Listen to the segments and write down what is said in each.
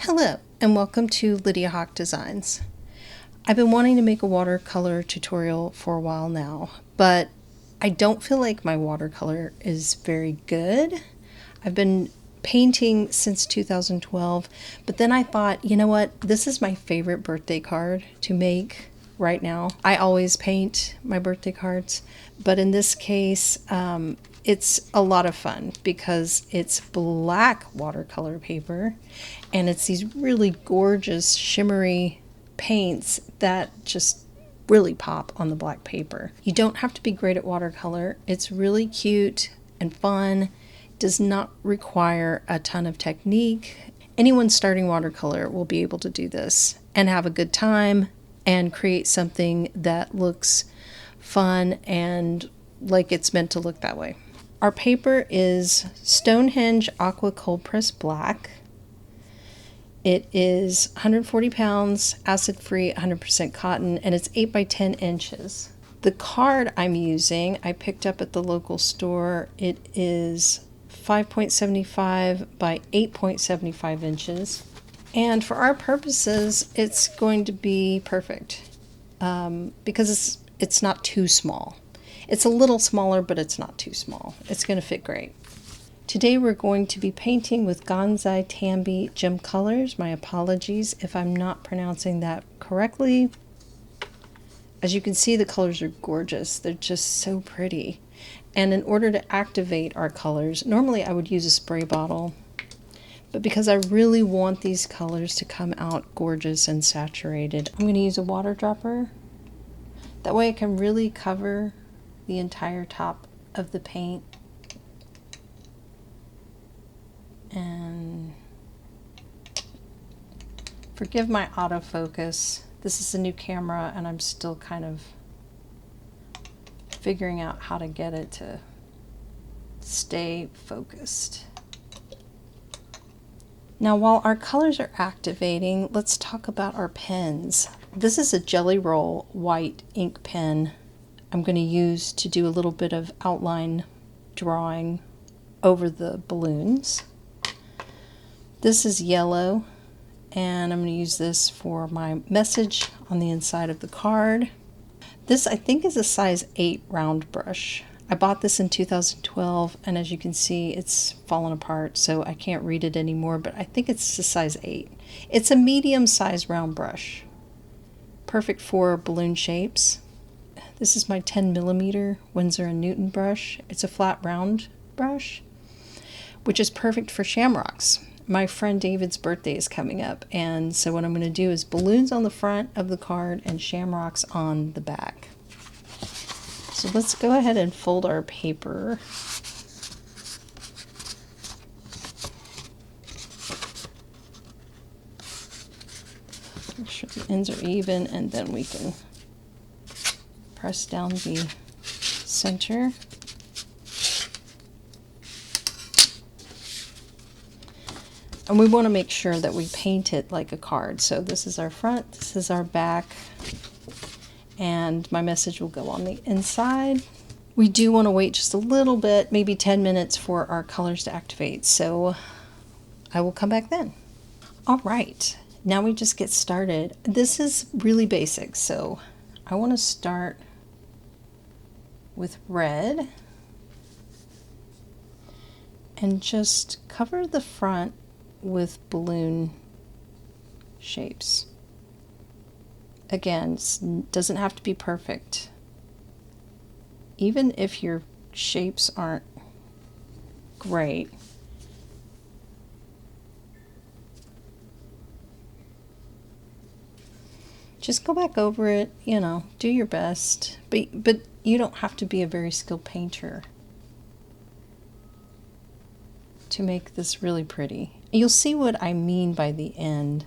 Hello, and welcome to Lydia Hawk Designs. I've been wanting to make a watercolor tutorial for a while now, but I don't feel like my watercolor is very good. I've been painting since 2012, but then I thought, you know what, this is my favorite birthday card to make right now. I always paint my birthday cards, but in this case, it's a lot of fun because it's black watercolor paper and it's these really gorgeous shimmery paints that just really pop on the black paper. You don't have to be great at watercolor. It's really cute and fun. Does not require a ton of technique. Anyone starting watercolor will be able to do this and have a good time and create something that looks fun and like it's meant to look that way. Our paper is Stonehenge Aqua Cold Press Black. It is 140 pounds, acid-free, 100% cotton, and it's 8 by 10 inches. The card I'm using, I picked up at the local store. It is 5.75 by 8.75 inches. And for our purposes, it's going to be perfect because it's not too small. It's a little smaller, but it's not too small. It's going to fit great. Today we're going to be painting with Gonzai Tambi Gem Colors. My apologies if I'm not pronouncing that correctly. As you can see, the colors are gorgeous. They're just so pretty. And in order to activate our colors, normally I would use a spray bottle, but because I really want these colors to come out gorgeous and saturated, I'm going to use a water dropper. That way I can really cover the entire top of the paint. And forgive my autofocus. This is a new camera and I'm still kind of figuring out how to get it to stay focused. Now while our colors are activating, let's talk about our pens. This is a Jelly Roll white ink pen I'm going to use to do a little bit of outline drawing over the balloons. This is yellow, and I'm going to use this for my message on the inside of the card. This I think is a size 8 round brush. I bought this in 2012, and as you can see, it's fallen apart, so I can't read it anymore, but I think it's a size 8. It's a medium-sized round brush. Perfect for balloon shapes. This is my 10mm Winsor Newton brush. It's a flat round brush, which is perfect for Shamrocks. My friend David's birthday is coming up, and so what I'm going to do is balloons on the front of the card and Shamrocks on the back. So let's go ahead and fold our paper. Make sure the ends are even, and then we can press down the center. And we want to make sure that we paint it like a card. So this is our front, this is our back, and my message will go on the inside. We do want to wait just a little bit, maybe 10 minutes for our colors to activate. So I will come back then. All right, now we just get started. This is really basic, so I want to start with red and just cover the front with balloon shapes. Again, it doesn't have to be perfect. Even if your shapes aren't great, just go back over it, you know, do your best. But you don't have to be a very skilled painter to make this really pretty. You'll see what I mean by the end.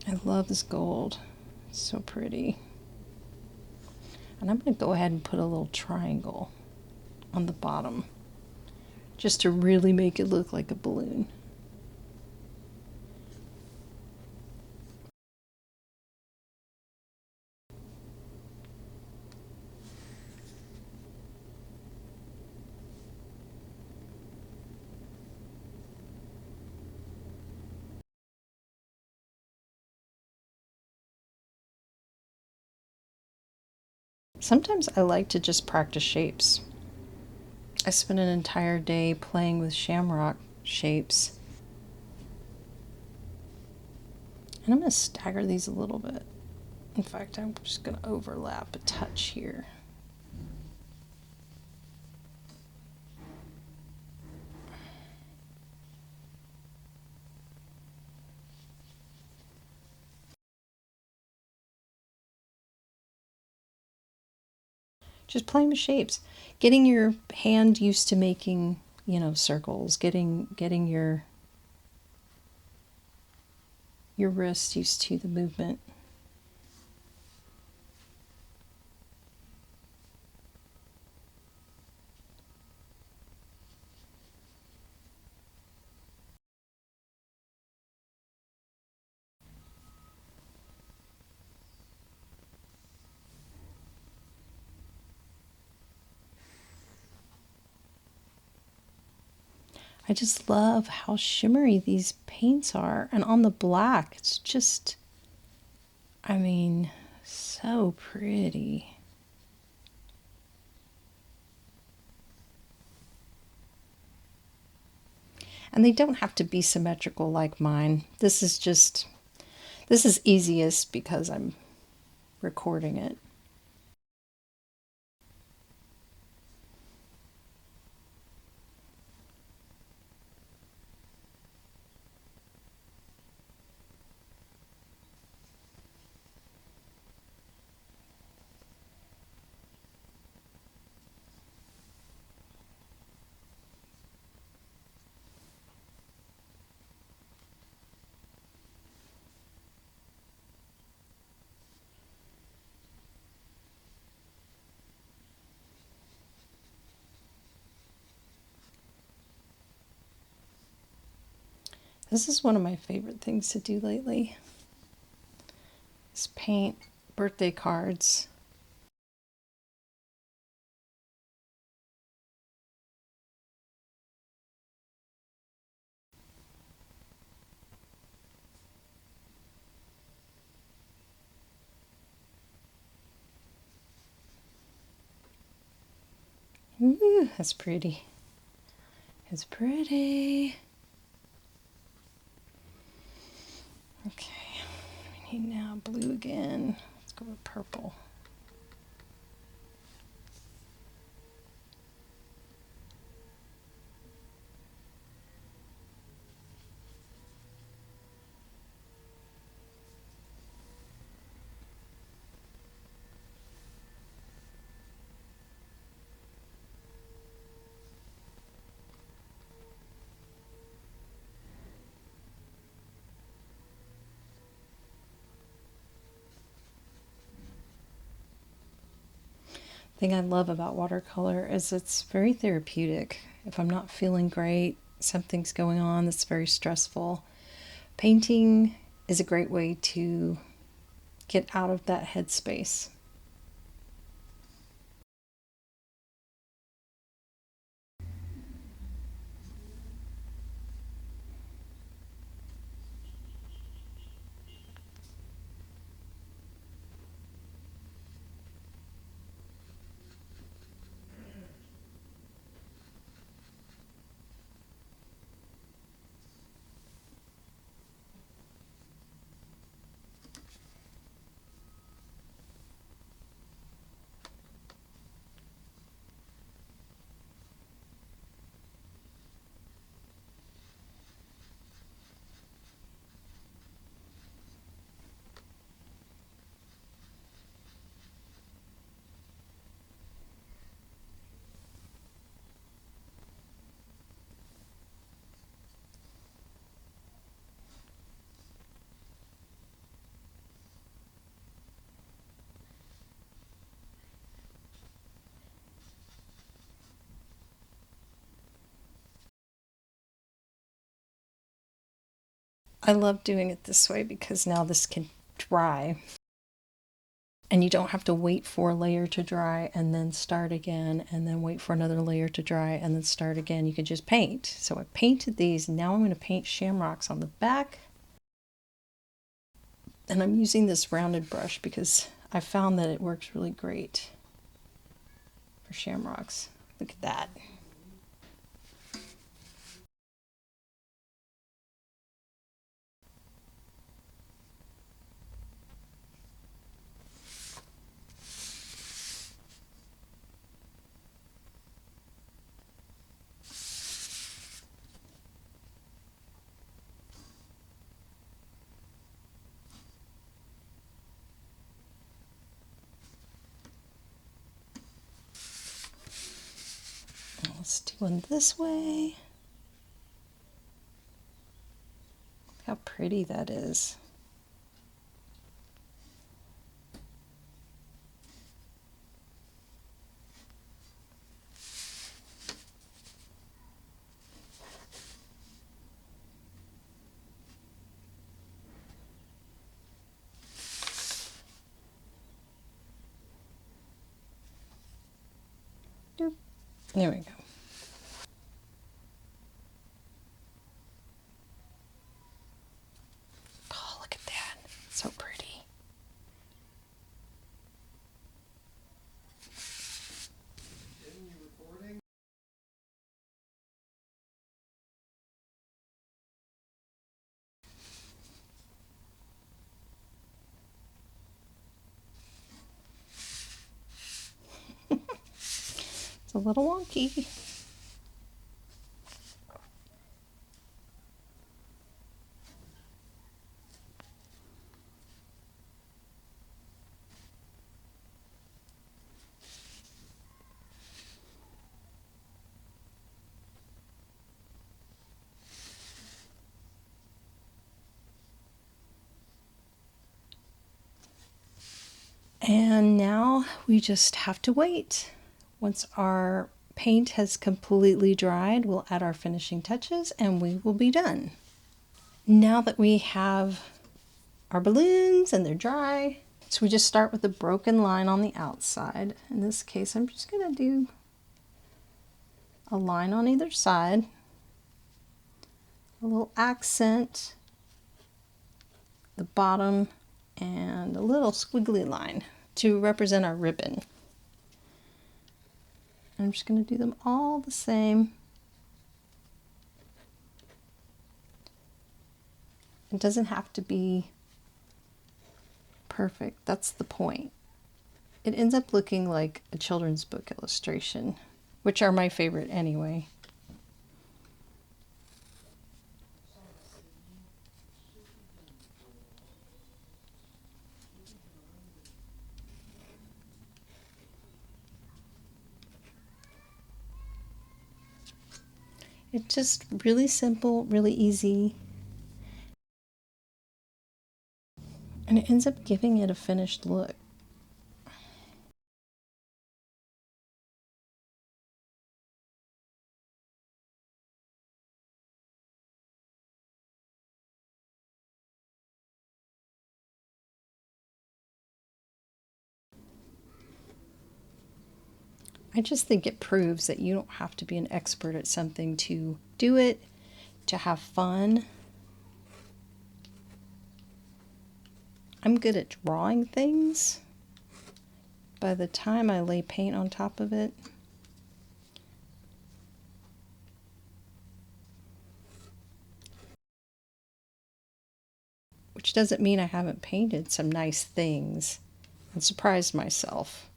I love this gold. It's so pretty. And I'm going to go ahead and put a little triangle on the bottom just to really make it look like a balloon. Sometimes I like to just practice shapes. I spent an entire day playing with shamrock shapes. And I'm going to stagger these a little bit. In fact, I'm just going to overlap a touch here. Just playing with shapes, getting your hand used to making, you know, circles, getting your wrist used to the movement. I just love how shimmery these paints are. And on the black, it's just, I mean, so pretty. And they don't have to be symmetrical like mine. This is easiest because I'm recording it. This is one of my favorite things to do lately. Is paint birthday cards. Ooh, that's pretty. It's pretty. Okay, we need now blue again. Let's go with purple. Thing I love about watercolor is it's very therapeutic. If I'm not feeling great, something's going on that's very stressful, painting is a great way to get out of that headspace. I love doing it this way because now this can dry. And you don't have to wait for a layer to dry and then start again and then wait for another layer to dry and then start again. You can just paint. So I painted these. Now I'm going to paint shamrocks on the back. And I'm using this rounded brush because I found that it works really great. Shamrocks. Look at that. Let's do one this way. Look how pretty that is. Doop. There we go. Oh, look at that. So pretty. It's a little wonky. And now we just have to wait. Once our paint has completely dried, we'll add our finishing touches and we will be done. Now that we have our balloons and they're dry, so we just start with a broken line on the outside. In this case, I'm just going to do a line on either side, a little accent, the bottom, and a little squiggly line to represent our ribbon. I'm just going to do them all the same. It doesn't have to be perfect. That's the point. It ends up looking like a children's book illustration, which are my favorite anyway. It's just really simple, really easy. And it ends up giving it a finished look. I just think it proves that you don't have to be an expert at something to do it, to have fun. I'm good at drawing things. By the time I lay paint on top of it, which doesn't mean I haven't painted some nice things and surprised myself.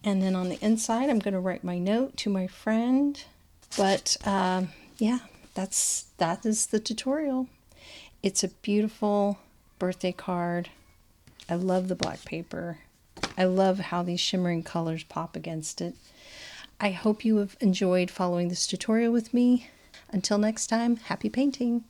And then on the inside, I'm going to write my note to my friend. But yeah, that is the tutorial. It's a beautiful birthday card. I love the black paper. I love how these shimmering colors pop against it. I hope you have enjoyed following this tutorial with me. Until next time, happy painting!